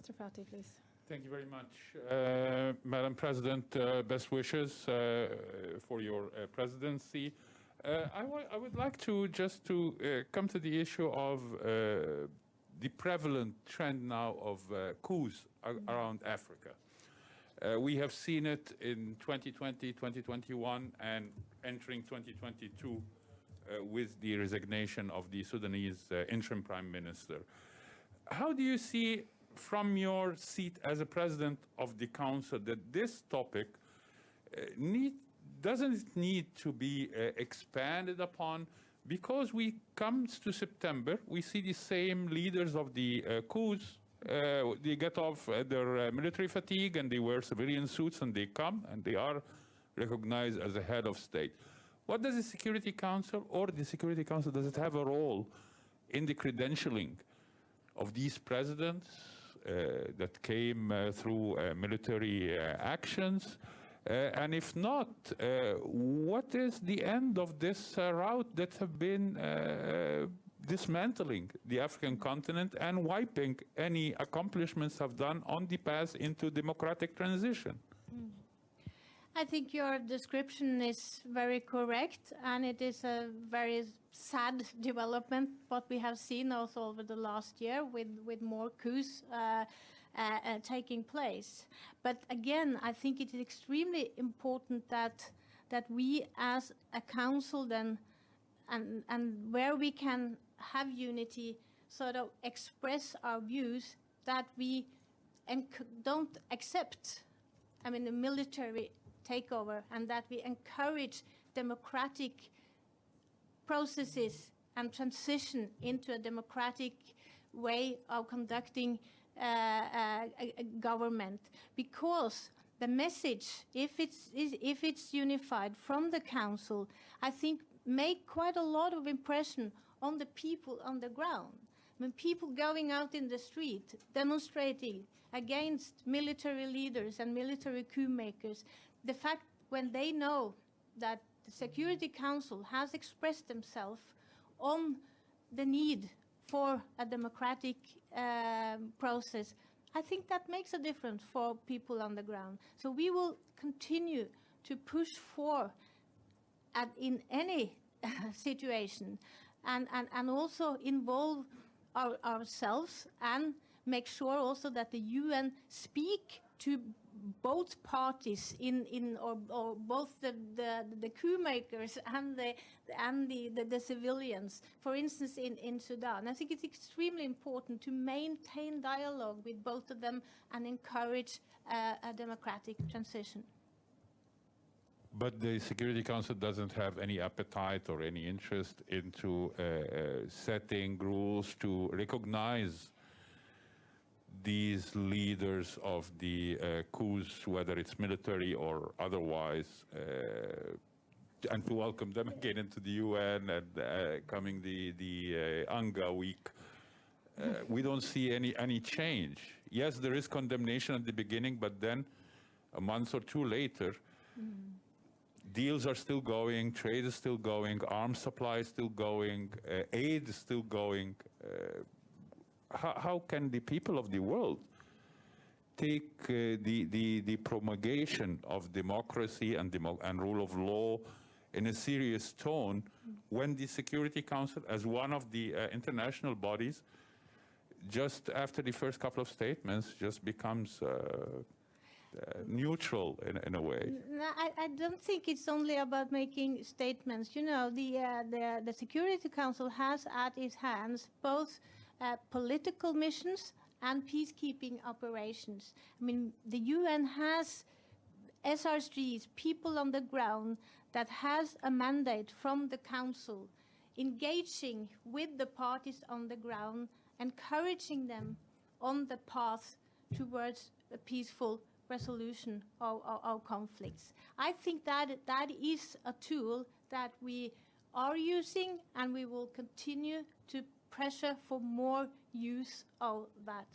Mr. Fatih, please. Thank you very much, Madam President. Best wishes for your presidency. I would like to just come to the issue of the prevalent trend now of coups around Africa. We have seen it in 2020, 2021, and entering 2022 with the resignation of the Sudanese interim prime minister. How do you see, from your seat as a president of the council, that this topic doesn't need to be expanded upon? Because we comes to September, we see the same leaders of the coups, they get off their military fatigue and they wear civilian suits and they come and they are recognized as a head of state. What does the Security Council, or the Security Council, does it have a role in the credentialing of these presidents that came through military actions? And if not, what is the end of this route that have been dismantling the African continent and wiping any accomplishments have done on the path into democratic transition? I think your description is very correct, and it is a very sad development what we have seen also over the last year with more coups taking place. But again, I think it is extremely important that we as a council then, and where we can have unity, sort of express our views that we don't accept, the military takeover, and that we encourage democratic processes and transition into a democratic way of conducting a government. Because the message, if it's unified from the council, I think make quite a lot of impression on the people on the ground. People going out in the street, demonstrating against military leaders and military coup makers, the fact when they know that the Security Council has expressed themselves on the need for a democratic process, I think that makes a difference for people on the ground. So we will continue to push for, in any situation, and also involve ourselves and make sure also that the UN speak to both parties or both the coup makers and the civilians. For instance, in Sudan, I think it's extremely important to maintain dialogue with both of them and encourage a democratic transition. But the Security Council doesn't have any appetite or any interest into setting rules to recognize these leaders of the coups, whether it's military or otherwise, and to welcome them again into the UN and coming the Anga week. We don't see any change. Yes, there is condemnation at the beginning, but then a month or two later, deals are still going, trade is still going, arms supply is still going, aid is still going. How can the people of the world take the promulgation of democracy and rule of law in a serious tone when the Security Council, as one of the international bodies, just after the first couple of statements, just becomes neutral in a way? No, I don't think it's only about making statements. You know, the Security Council has at its hands both political missions and peacekeeping operations. The UN has SRGs, people on the ground, that has a mandate from the Council, engaging with the parties on the ground, encouraging them on the path towards a peaceful resolution of conflicts. I think that is a tool that we are using, and we will continue to pressure for more use of that.